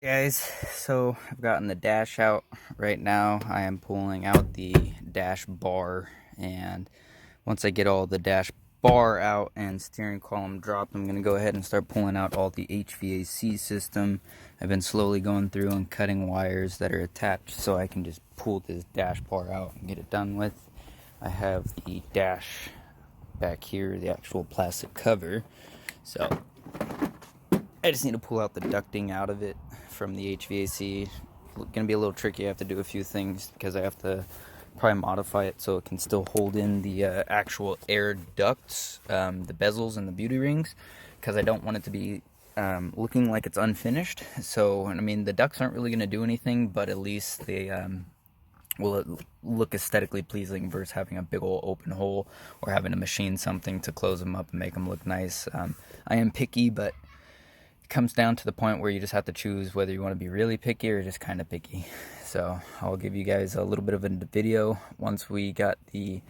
Guys, so I've gotten the dash out right now. I am pulling out the dash bar, and once I get all the dash bar out and steering column dropped, I'm going to go ahead and start pulling out all the HVAC system. I've been slowly going through and cutting wires that are attached so I can just pull this dash bar out and get it done with. I have the dash back here, the actual plastic cover, so I just need to pull out the ducting out of it from the HVAC. Gonna be a little tricky. I have to do a few things because I have to probably modify it so it can still hold in the actual air ducts, the bezels and the beauty rings, because I don't want it to be looking like it's unfinished. So, I mean, the ducts aren't really gonna do anything, but at least they will look aesthetically pleasing versus having a big old open hole or having to machine something to close them up and make them look nice. I am picky, but comes down to the point where you just have to choose whether you want to be really picky or just kind of picky. So I'll give you guys a little bit of a video once we got the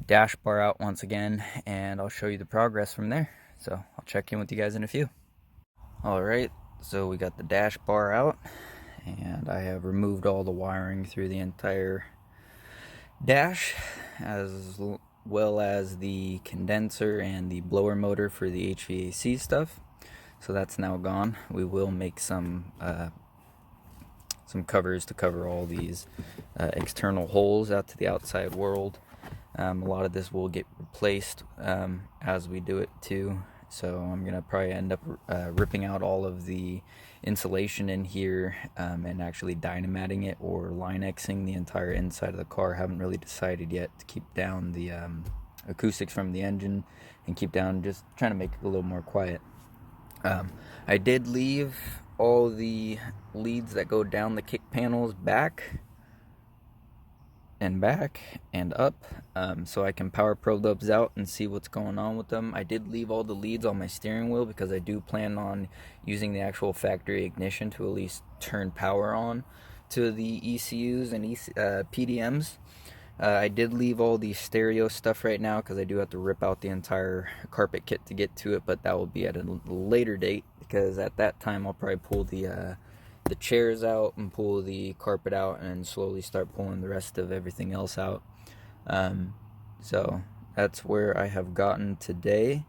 dash bar out once again, and I'll show you the progress from there. So I'll check in with you guys in a few. Alright, so we got the dash bar out, and I have removed all the wiring through the entire dash, as well as the condenser and the blower motor for the HVAC stuff. So that's now gone. We will make some covers to cover all these external holes out to the outside world. A lot of this will get replaced as we do it too. So I'm gonna probably end up ripping out all of the insulation in here and actually dynamatting it or Linexing the entire inside of the car. Haven't really decided yet, to keep down the acoustics from the engine and keep down, just trying to make it a little more quiet. I did leave all the leads that go down the kick panels back and up, so I can power probe those out and see what's going on with them. I did leave all the leads on my steering wheel because I do plan on using the actual factory ignition to at least turn power on to the ECUs and PDMs. I did leave all the stereo stuff right now because I do have to rip out the entire carpet kit to get to it, but that will be at a later date, because at that time I'll probably pull the chairs out and pull the carpet out and slowly start pulling the rest of everything else out. So that's where I have gotten today.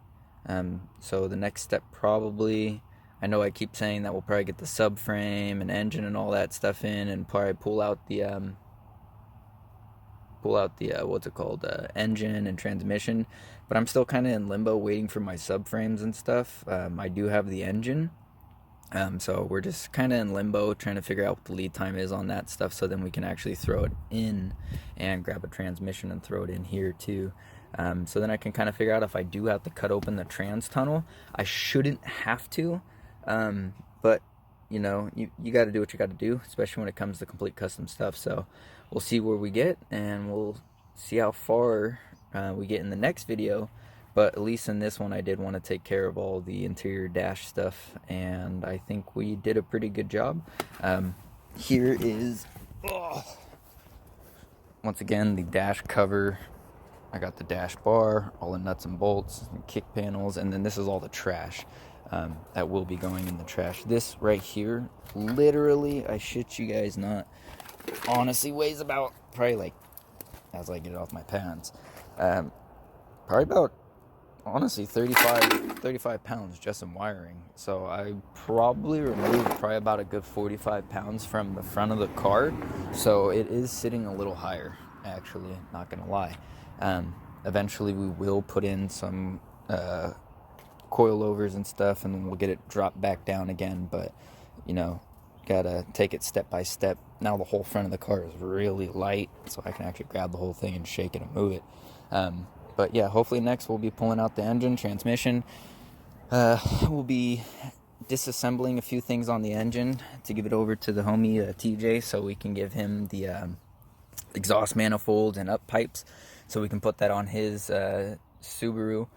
So the next step probably, I know I keep saying that we'll probably get the subframe and engine and all that stuff in, and probably pull out the engine and transmission, but I'm still kind of in limbo waiting for my subframes and stuff. I do have the engine, so we're just kind of in limbo trying to figure out what the lead time is on that stuff, so then we can actually throw it in and grab a transmission and throw it in here too. So then I can kind of figure out if I do have to cut open the trans tunnel. I shouldn't have to, but you know, you got to do what you got to do, especially when it comes to complete custom stuff. So we'll see where we get, and we'll see how far we get in the next video. But at least in this one, I did want to take care of all the interior dash stuff, and I think we did a pretty good job. Here is, once again, the dash cover. I got the dash bar, all the nuts and bolts, and kick panels, and then this is all the trash that will be going in the trash. This right here, literally, I shit you guys not, honestly weighs about, probably like, as I get it off my pants, probably about, honestly, 35 pounds just in wiring. So I probably removed probably about a good 45 pounds from the front of the car. So it is sitting a little higher, actually, not gonna lie. Eventually we will put in some coilovers and stuff, and then we'll get it dropped back down again, but you know, gotta take it step by step. Now the whole front of the car is really light, so I can actually grab the whole thing and shake it and move it. But yeah, hopefully next we'll be pulling out the engine, transmission. We'll be disassembling a few things on the engine to give it over to the homie TJ, so we can give him the exhaust manifolds and up pipes, so we can put that on his Subaru.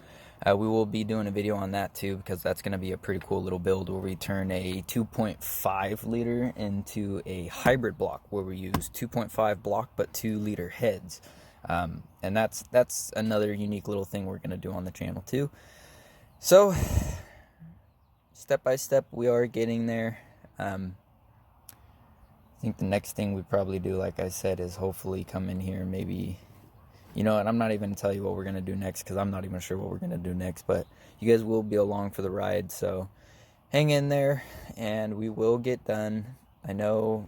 We will be doing a video on that too, because that's going to be a pretty cool little build where we turn a 2.5 liter into a hybrid block, where we use 2.5 block but 2 liter heads. And that's another unique little thing we're going to do on the channel too. So step by step we are getting there. think the next thing we probably do, like I said, is hopefully come in here and maybe, you know, and I'm not even going to tell you what we're going to do next because I'm not even sure what we're going to do next, but you guys will be along for the ride, so hang in there and we will get done. I know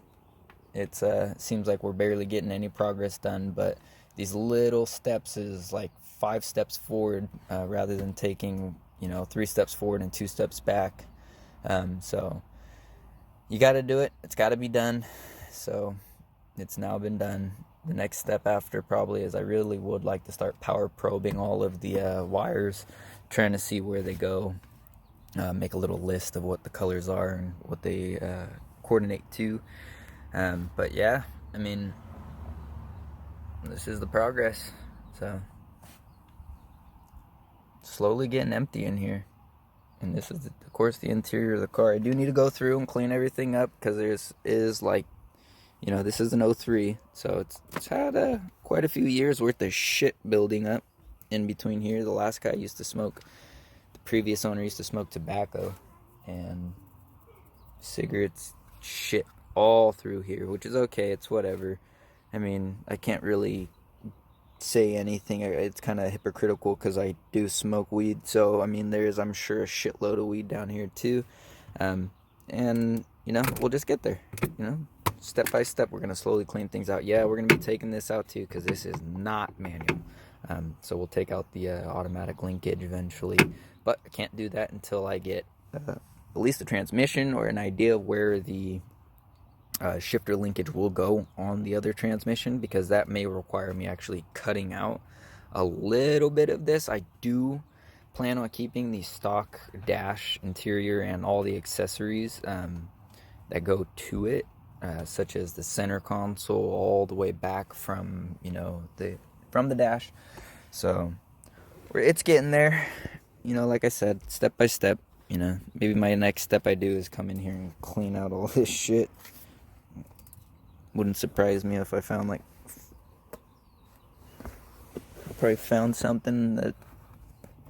it seems like we're barely getting any progress done, but these little steps is like 5 steps forward rather than taking, you know, 3 steps forward and 2 steps back. So you got to do it. It's got to be done. So it's now been done. The next step after probably is I really would like to start power probing all of the wires, trying to see where they go, make a little list of what the colors are and what they coordinate to. But yeah, I mean, this is the progress. So slowly getting empty in here. And this is, of course, the interior of the car. I do need to go through and clean everything up because is like, you know, this is an 03, so it's had quite a few years worth of shit building up in between here. The last guy used to smoke, the previous owner used to smoke tobacco and cigarettes, shit all through here, which is okay. It's whatever. I mean, I can't really say anything. It's kind of hypocritical because I do smoke weed, so I mean, there's, I'm sure, a shitload of weed down here too, and you know, we'll just get there, you know, step by step. We're gonna slowly clean things out. Yeah, we're gonna be taking this out too because this is not manual, so we'll take out the automatic linkage eventually, but I can't do that until I get at least a transmission or an idea of where the shifter linkage will go on the other transmission, because that may require me actually cutting out a little bit of this. I do plan on keeping the stock dash interior and all the accessories that go to it, such as the center console all the way back from, you know, from the dash. So it's getting there, you know, like I said, step by step. You know, maybe my next step I do is come in here and clean out all this shit. Wouldn't surprise me if I found, like, probably found something that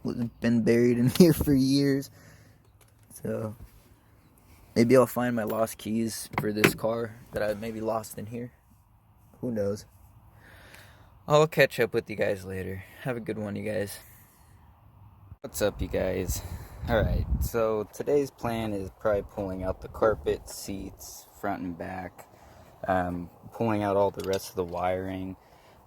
was been buried in here for years. So maybe I'll find my lost keys for this car that I maybe lost in here. Who knows? I'll catch up with you guys later. Have a good one, you guys. What's up, you guys? Alright, so today's plan is probably pulling out the carpet, seats, front and back, pulling out all the rest of the wiring.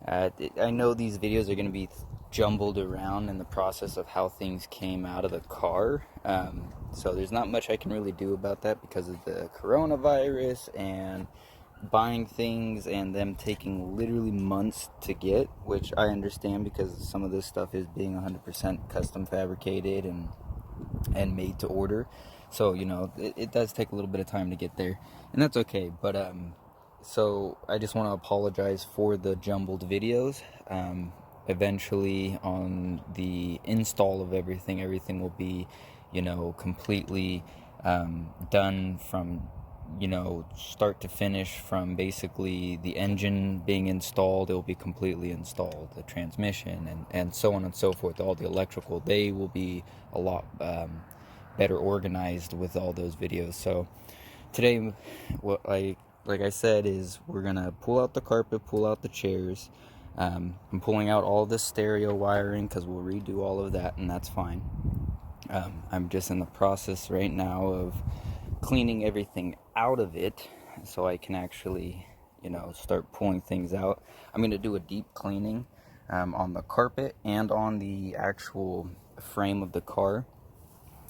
I know these videos are going to be jumbled around in the process of how things came out of the car, so there's not much I can really do about that because of the coronavirus and buying things and them taking literally months to get, which I understand because some of this stuff is being 100% custom fabricated and made to order. So, you know, it does take a little bit of time to get there, and that's okay. But so I just want to apologize for the jumbled videos. Eventually on the install of everything will be, you know, completely done from, you know, start to finish. From basically the engine being installed, it will be completely installed, the transmission and so on and so forth. All the electrical, they will be a lot better organized with all those videos. So today, what like I said, is we're gonna pull out the carpet, pull out the chairs. I'm pulling out all the stereo wiring because we'll redo all of that, and that's fine. I'm just in the process right now of cleaning everything out of it so I can actually, you know, start pulling things out. I'm going to do a deep cleaning on the carpet and on the actual frame of the car.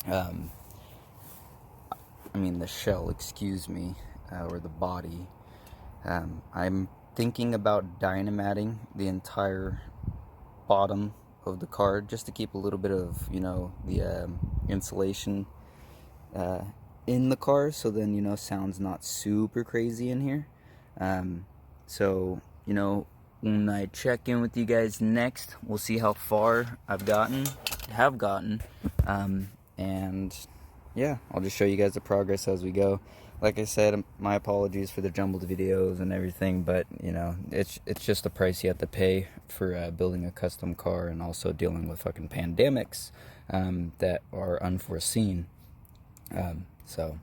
I mean the shell, excuse me, or the body. I'm thinking about dynamating the entire bottom of the car just to keep a little bit of, you know, the insulation in the car, so then, you know, sound's not super crazy in here. So, you know, when I check in with you guys next, we'll see how far have gotten, and yeah, I'll just show you guys the progress as we go. Like I said, my apologies for the jumbled videos and everything, but, you know, it's just the price you have to pay for building a custom car and also dealing with fucking pandemics that are unforeseen. So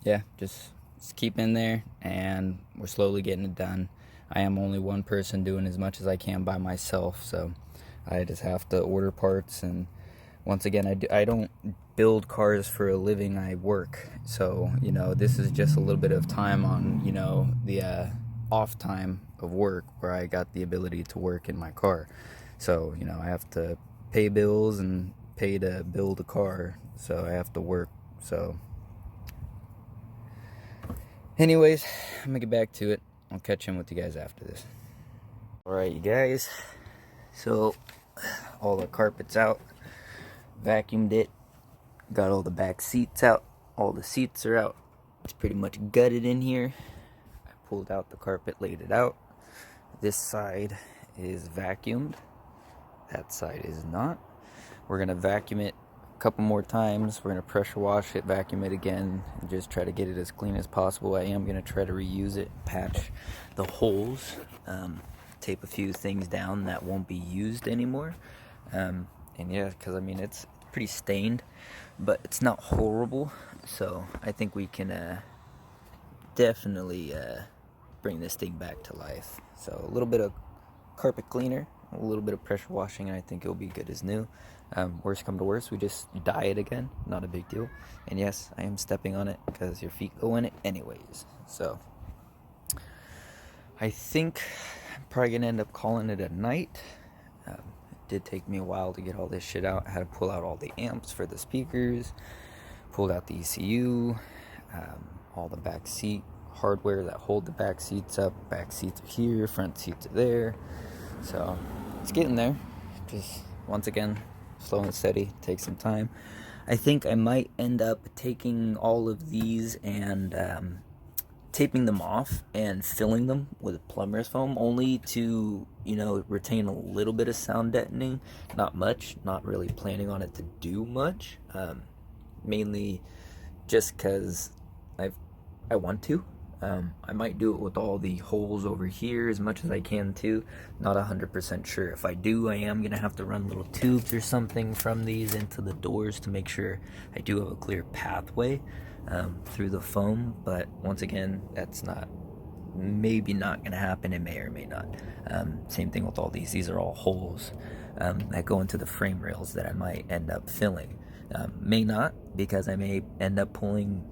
yeah, just just keep in there, and we're slowly getting it done. I am only one person doing as much as I can by myself, so I just have to order parts. And once again, I don't build cars for a living, I work. So, you know, this is just a little bit of time on, you know, the off time of work where I got the ability to work in my car. So, you know, I have to pay bills and pay to build a car, so I have to work. So anyways, I'm gonna get back to it. I'll catch in with you guys after this. Alright, you guys, so all the carpet's out, vacuumed it, got all the back seats out, all the seats are out. It's pretty much gutted in here. I pulled out the carpet, laid it out. This side is vacuumed, that side is not. We're gonna vacuum it a couple more times. We're gonna pressure wash it, vacuum it again, and just try to get it as clean as possible. I am gonna try to reuse it, patch the holes, tape a few things down that won't be used anymore. And yeah, because I mean it's pretty stained, but it's not horrible. So I think we can definitely bring this thing back to life. So a little bit of carpet cleaner, a little bit of pressure washing, and I think it'll be good as new. Worst come to worst, we just dye it again, not a big deal. And yes, I am stepping on it because your feet go in it anyways. So I think I'm probably gonna end up calling it a night. It did take me a while to get all this shit out. I had to pull out all the amps for the speakers, pulled out the ECU, all the back seat hardware that hold the back seats up. Back seats are here, front seats are there. So it's getting there. Just once again, slow and steady, takes some time. I think I might end up taking all of these and taping them off and filling them with plumber's foam, only to, you know, retain a little bit of sound deadening. Not much, not really planning on it to do much, mainly just because I want to. I might do it with all the holes over here as much as I can too. Not 100% sure. If I do, I am gonna have to run little tubes or something from these into the doors to make sure I do have a clear pathway through the foam. But once again, that's maybe not gonna happen. It may or may not. Same thing with all these. These are all holes that go into the frame rails that I might end up filling. May not, because I may end up pulling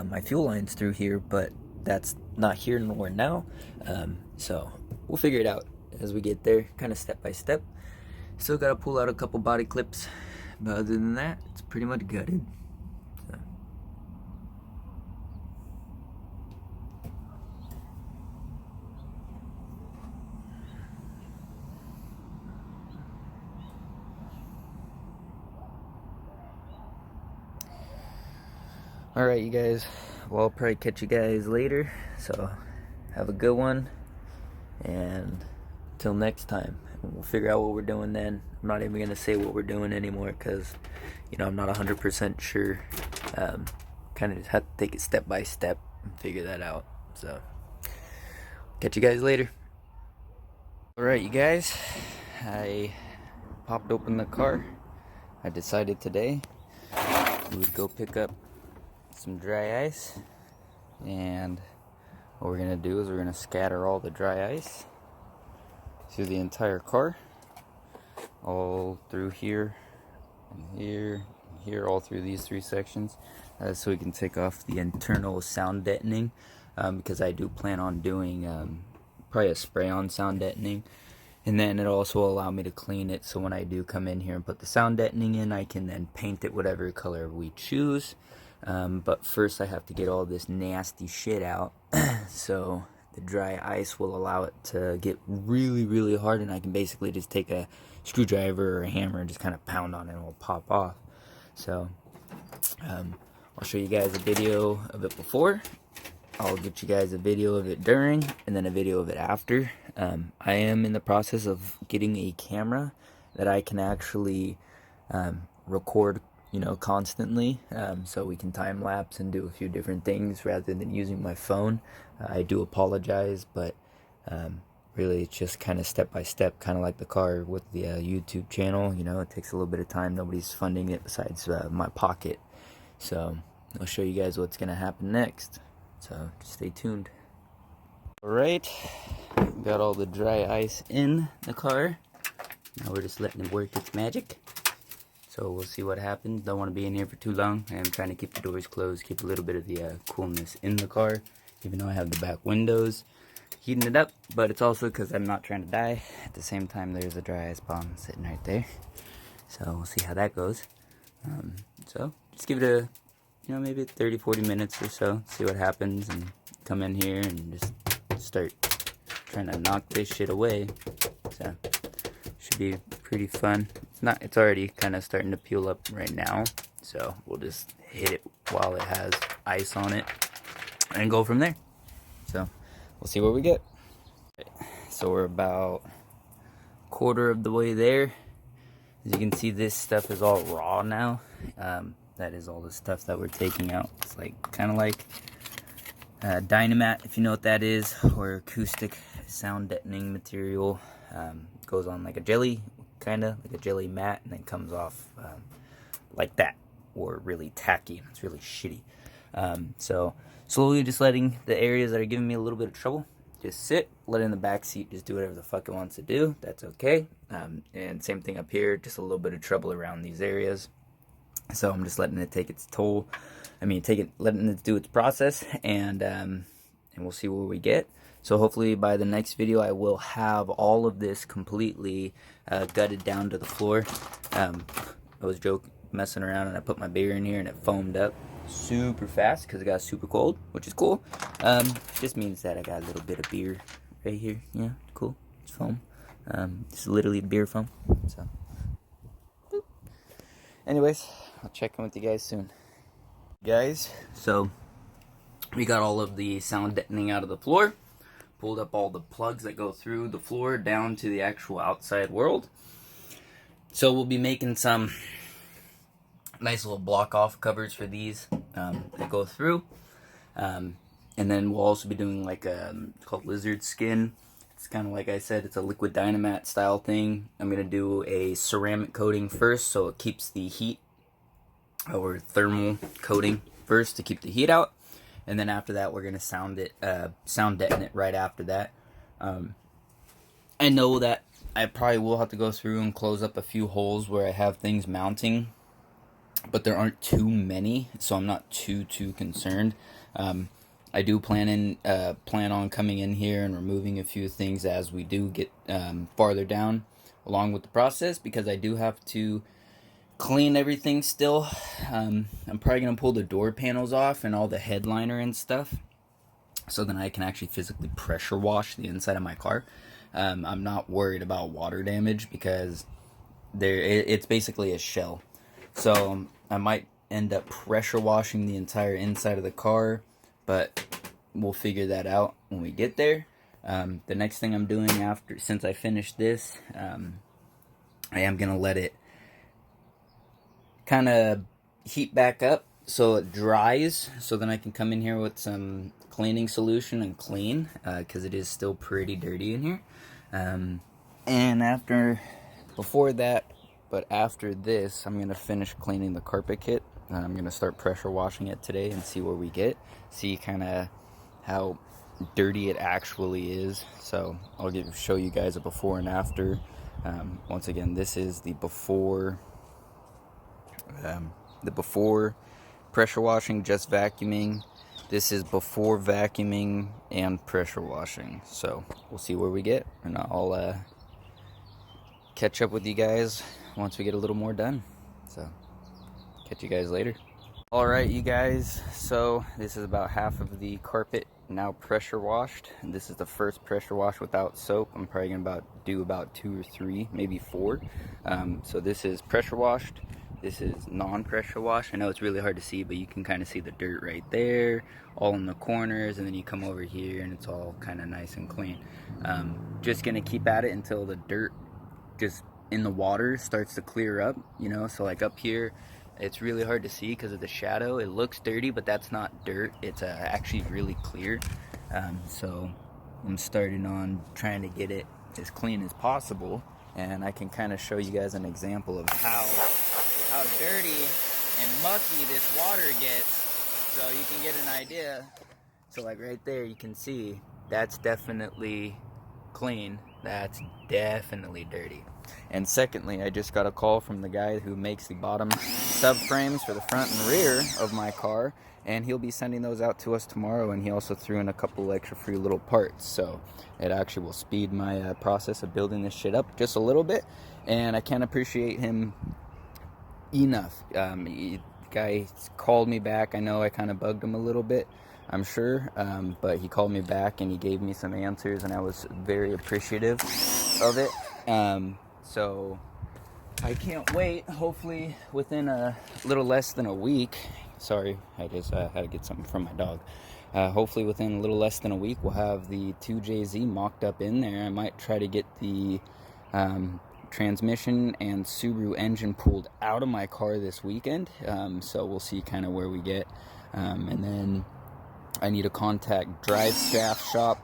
my fuel lines through here, but that's not here nor now. So we'll figure it out as we get there, kind of step by step. Still gotta pull out a couple body clips, but other than that, it's pretty much gutted. So. Alright, you guys, well, I'll probably catch you guys later, so have a good one, and till next time, we'll figure out what we're doing then. I'm not even going to say what we're doing anymore, because, you know, I'm not 100% sure. Kind of just have to take it step by step and figure that out, so catch you guys later. Alright, you guys, I popped open the car. I decided today we would go pick up some dry ice, and what we're gonna do is we're gonna scatter all the dry ice through the entire car, all through here and here and here, all through these three sections, so we can take off the internal sound deadening, because I do plan on doing probably a spray on sound deadening, and then it'll also allow me to clean it, so when I do come in here and put the sound deadening in, I can then paint it whatever color we choose. But first I have to get all this nasty shit out. So the dry ice will allow it to get really, really hard, and I can basically just take a screwdriver or a hammer and just kind of pound on it and it will pop off. So I'll show you guys a video of it before. I'll get you guys a video of it during, and then a video of it after. I am in the process of getting a camera that I can actually record, you know, constantly, so we can time lapse and do a few different things rather than using my phone. I do apologize, but really it's just kind of step by step, kind of like the car with the YouTube channel. You know, it takes a little bit of time. Nobody's funding it besides my pocket. So I'll show you guys what's gonna happen next. So just stay tuned. Alright, got all the dry ice in the car. Now we're just letting it work its magic. So we'll see what happens. Don't want to be in here for too long. I am trying to keep the doors closed, keep a little bit of the coolness in the car, even though I have the back windows heating it up. But it's also because I'm not trying to die. At the same time, there's a dry ice bomb sitting right there. So we'll see how that goes. So just give it a, maybe 30-40 minutes or so, see what happens, and come in here and just start trying to knock this shit away. So should be pretty fun. It's already kind of starting to peel up right now, so we'll just hit it while it has ice on it and go from there. So we'll see what we get. So we're about a quarter of the way there. As you can see, this stuff is all raw now. That is all the stuff that we're taking out. It's like kind of like Dynamat, if you know what that is, or acoustic sound deadening material. Goes on like a jelly, kind of like a jelly mat, and then comes off like that, or really tacky. It's really shitty. So slowly just letting the areas that are giving me a little bit of trouble just sit, let it in the back seat, just do whatever the fuck it wants to do. That's okay. And same thing up here, just a little bit of trouble around these areas. So I'm just letting it take its toll. Letting it do its process, and we'll see where we get. So hopefully by the next video I will have all of this completely gutted down to the floor. I was messing around, and I put my beer in here and it foamed up super fast because it got super cold, which is cool. Just means that I got a little bit of beer right here. Yeah, cool. It's foam. It's literally beer foam. So, anyways, I'll check in with you guys soon. Guys, so we got all of the sound deadening out of the floor. Pulled up all the plugs that go through the floor down to the actual outside world. So we'll be making some nice little block off covers for these that go through. And then we'll also be doing like it's called lizard skin. It's kind of like I said, it's a liquid Dynamat style thing. I'm going to do a ceramic coating first, so it keeps the heat, or thermal coating first to keep the heat out. And then after that, we're going to sound deaden it right after that. I know that I probably will have to go through and close up a few holes where I have things mounting, but there aren't too many, so I'm not too concerned. I do plan on coming in here and removing a few things as we do get farther down along with the process, because I do have to clean everything still. I'm probably going to pull the door panels off and all the headliner and stuff, so then I can actually physically pressure wash the inside of my car. I'm not worried about water damage because it's basically a shell. So I might end up pressure washing the entire inside of the car, but we'll figure that out when we get there. The next thing I'm doing since I finish this, I am going to let it kind of heat back up so it dries, so then I can come in here with some cleaning solution and clean, because it is still pretty dirty in here. And before this, I'm going to finish cleaning the carpet kit. I'm going to start pressure washing it today and see where we get. See kind of how dirty it actually is. So I'll show you guys a before and after. Once again, this is the before pressure washing, just vacuuming. This is before vacuuming and pressure washing. So we'll see where we get, and I'll catch up with you guys once we get a little more done. So catch you guys later. Alright, you guys, so this is about half of the carpet now pressure washed. This is the first pressure wash without soap. I'm probably gonna do about 2 or 3, maybe 4. So this is pressure washed. This is non-pressure wash. I know it's really hard to see, but you can kind of see the dirt right there, all in the corners, and then you come over here and it's all kind of nice and clean. Just gonna keep at it until the dirt just in the water starts to clear up, so like up here, it's really hard to see because of the shadow. It looks dirty, but that's not dirt. It's actually really clear. So I'm starting on trying to get it as clean as possible, and I can kind of show you guys an example of how dirty and mucky this water gets, so you can get an idea. So like right there, you can see that's definitely clean. That's definitely dirty. And secondly, I just got a call from the guy who makes the bottom subframes for the front and rear of my car, and he'll be sending those out to us tomorrow. And he also threw in a couple extra free little parts, so it actually will speed my process of building this shit up just a little bit. And I can't appreciate him enough. The guy called me back. I know I kind of bugged him a little bit, I'm sure, but he called me back and he gave me some answers, and I was very appreciative of it. So I can't wait. Hopefully within a little less than a week. Sorry, I just had to get something from my dog. Hopefully within a little less than a week, we'll have the 2JZ mocked up in there. I might try to get the transmission and Subaru engine pulled out of my car this weekend. So we'll see kind of where we get. And then I need to contact Drive Shaft Shop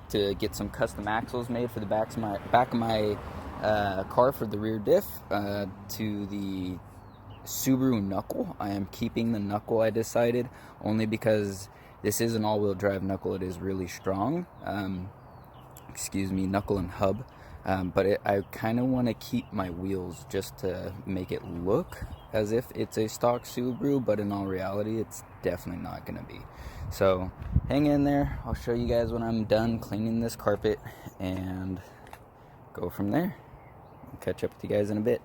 to get some custom axles made for the back of my car for the rear diff to the Subaru knuckle. I am keeping the knuckle, I decided, only because this is an all-wheel drive knuckle. It is really strong. Knuckle and hub. But I kind of want to keep my wheels just to make it look as if it's a stock Subaru, but in all reality, it's definitely not going to be. So hang in there. I'll show you guys when I'm done cleaning this carpet and go from there. I'll catch up with you guys in a bit.